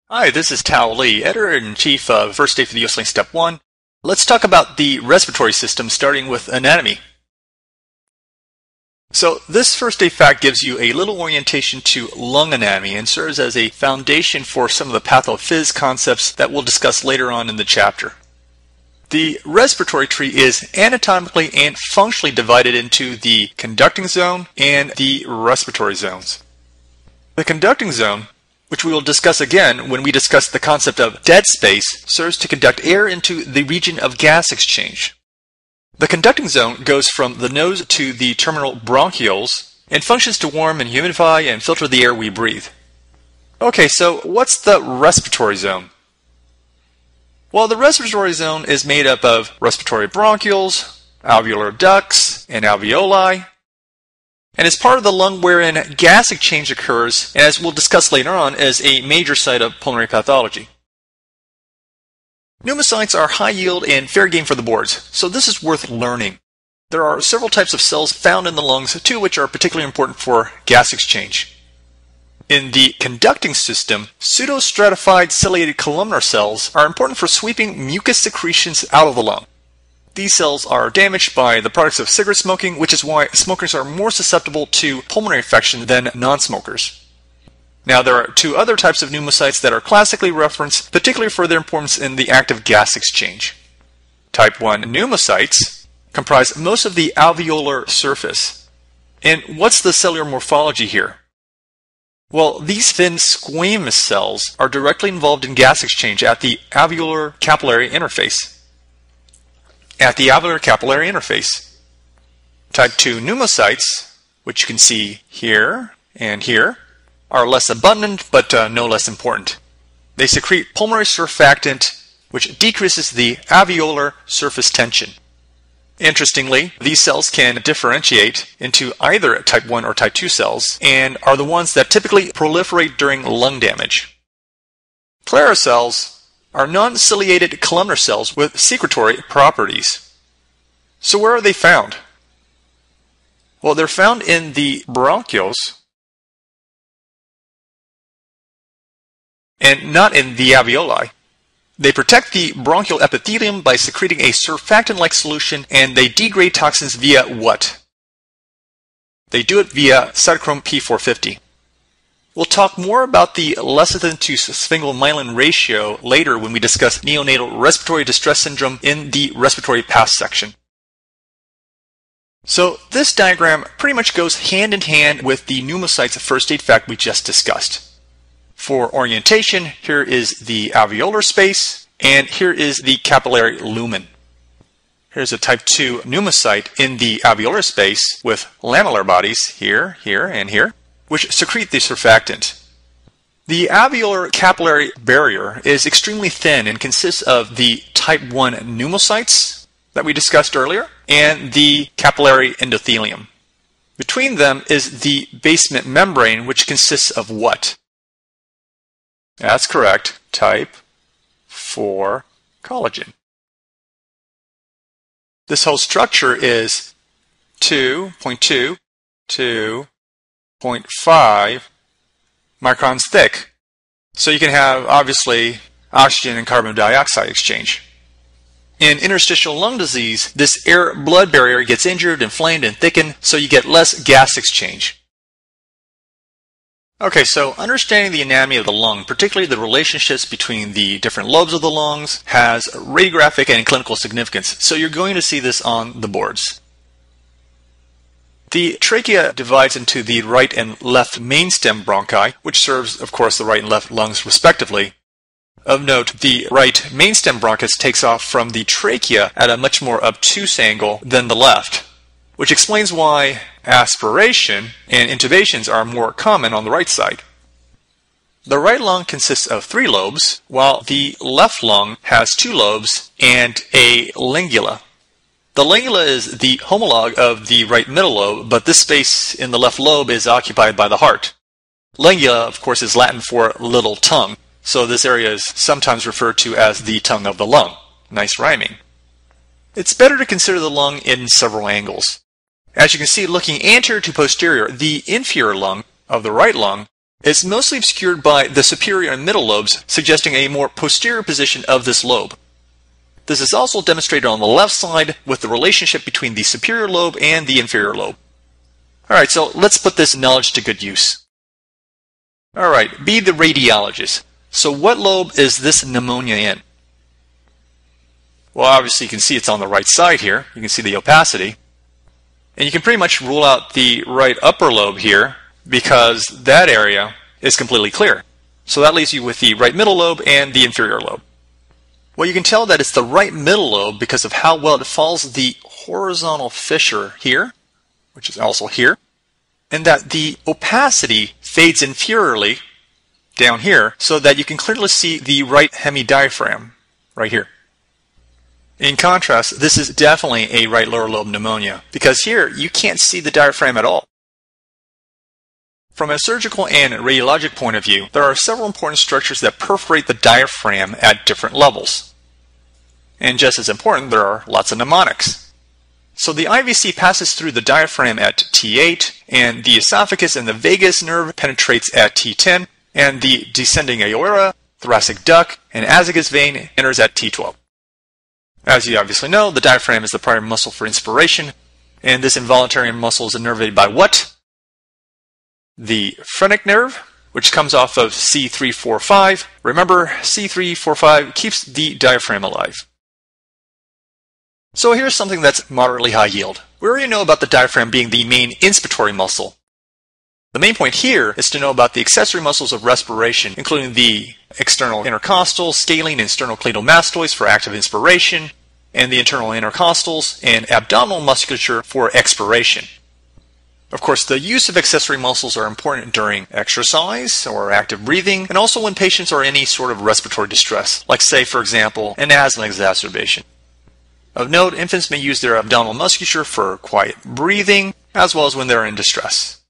Hi, this is Tao Lee, Editor-in-Chief of First Aid for the U.S. Link Step 1. Let's talk about the respiratory system, starting with anatomy. So this first aid fact gives you a little orientation to lung anatomy and serves as a foundation for some of the pathophys concepts that we'll discuss later on in the chapter. The respiratory tree is anatomically and functionally divided into the conducting zone and the respiratory zones. The conducting zone, which we will discuss again when we discuss the concept of dead space, serves to conduct air into the region of gas exchange. The conducting zone goes from the nose to the terminal bronchioles and functions to warm and humidify and filter the air we breathe. Okay, so what's the respiratory zone? Well, the respiratory zone is made up of respiratory bronchioles, alveolar ducts, and alveoli, and is part of the lung wherein gas exchange occurs, and as we'll discuss later on, as a major site of pulmonary pathology. Pneumocytes are high yield and fair game for the boards, so this is worth learning. There are several types of cells found in the lungs, two which are particularly important for gas exchange. In the conducting system, pseudostratified ciliated columnar cells are important for sweeping mucus secretions out of the lung. These cells are damaged by the products of cigarette smoking, which is why smokers are more susceptible to pulmonary infection than non-smokers. Now, there are two other types of pneumocytes that are classically referenced, particularly for their importance in the act of gas exchange. Type 1 pneumocytes comprise most of the alveolar surface. And what's the cellular morphology here? Well, these thin squamous cells are directly involved in gas exchange at the alveolar capillary interface. Type 2 pneumocytes, which you can see here and here, are less abundant but no less important. They secrete pulmonary surfactant, which decreases the alveolar surface tension. Interestingly, these cells can differentiate into either type 1 or type 2 cells and are the ones that typically proliferate during lung damage. Clara cells are non-ciliated columnar cells with secretory properties. So where are they found? Well, they're found in the bronchioles and not in the alveoli. They protect the bronchial epithelium by secreting a surfactant-like solution, and they degrade toxins via what? They do it via cytochrome P450. We'll talk more about the lecithin to sphingomyelin ratio later when we discuss neonatal respiratory distress syndrome in the respiratory path section. So this diagram pretty much goes hand in hand with the pneumocytes first aid fact we just discussed. For orientation, here is the alveolar space, and here is the capillary lumen. Here's a type 2 pneumocyte in the alveolar space with lamellar bodies here, here, and here, which secrete the surfactant. The alveolar capillary barrier is extremely thin and consists of the type 1 pneumocytes that we discussed earlier and the capillary endothelium. Between them is the basement membrane, which consists of what? That's correct, type 4 collagen. This whole structure is 2.2 to 0.5 microns thick. So you can have, obviously, oxygen and carbon dioxide exchange. In interstitial lung disease, this air-blood barrier gets injured, inflamed, and thickened, so you get less gas exchange. Okay, so understanding the anatomy of the lung, particularly the relationships between the different lobes of the lungs, has radiographic and clinical significance. So you're going to see this on the boards. The trachea divides into the right and left mainstem bronchi, which serves, of course, the right and left lungs respectively. Of note, the right mainstem bronchus takes off from the trachea at a much more obtuse angle than the left, which explains why aspiration and intubations are more common on the right side. The right lung consists of 3 lobes, while the left lung has 2 lobes and a lingula. The lingula is the homologue of the right middle lobe, but this space in the left lobe is occupied by the heart. Lingula, of course, is Latin for little tongue, so this area is sometimes referred to as the tongue of the lung. Nice rhyming. It's better to consider the lung in several angles. As you can see, looking anterior to posterior, the inferior lung of the right lung It's mostly obscured by the superior and middle lobes, suggesting a more posterior position of this lobe. This is also demonstrated on the left side with the relationship between the superior lobe and the inferior lobe. Alright, so let's put this knowledge to good use. Alright, be the radiologist. So what lobe is this pneumonia in? Well, obviously you can see it's on the right side here. You can see the opacity. And you can pretty much rule out the right upper lobe here because that area is completely clear. So that leaves you with the right middle lobe and the inferior lobe. Well, you can tell that it's the right middle lobe because of how well it follows the horizontal fissure here, which is also here, and that the opacity fades inferiorly down here so that you can clearly see the right hemidiaphragm right here. In contrast, this is definitely a right lower lobe pneumonia because here you can't see the diaphragm at all. From a surgical and radiologic point of view, there are several important structures that perforate the diaphragm at different levels. And just as important, there are lots of mnemonics. So the IVC passes through the diaphragm at T8, and the esophagus and the vagus nerve penetrates at T10, and the descending aorta, thoracic duct, and azygos vein enters at T12. As you obviously know, the diaphragm is the primary muscle for inspiration, and this involuntary muscle is innervated by what? The phrenic nerve, which comes off of C345. Remember, C345 keeps the diaphragm alive. So here's something that's moderately high yield. We already know about the diaphragm being the main inspiratory muscle. The main point here is to know about the accessory muscles of respiration, including the external intercostal, scalene, and sternocleidomastoids for active inspiration, and the internal intercostals and abdominal musculature for expiration. Of course, the use of accessory muscles are important during exercise or active breathing, and also when patients are in any sort of respiratory distress, like say, for example, an asthma exacerbation. Of note, infants may use their abdominal musculature for quiet breathing, as well as when they're in distress.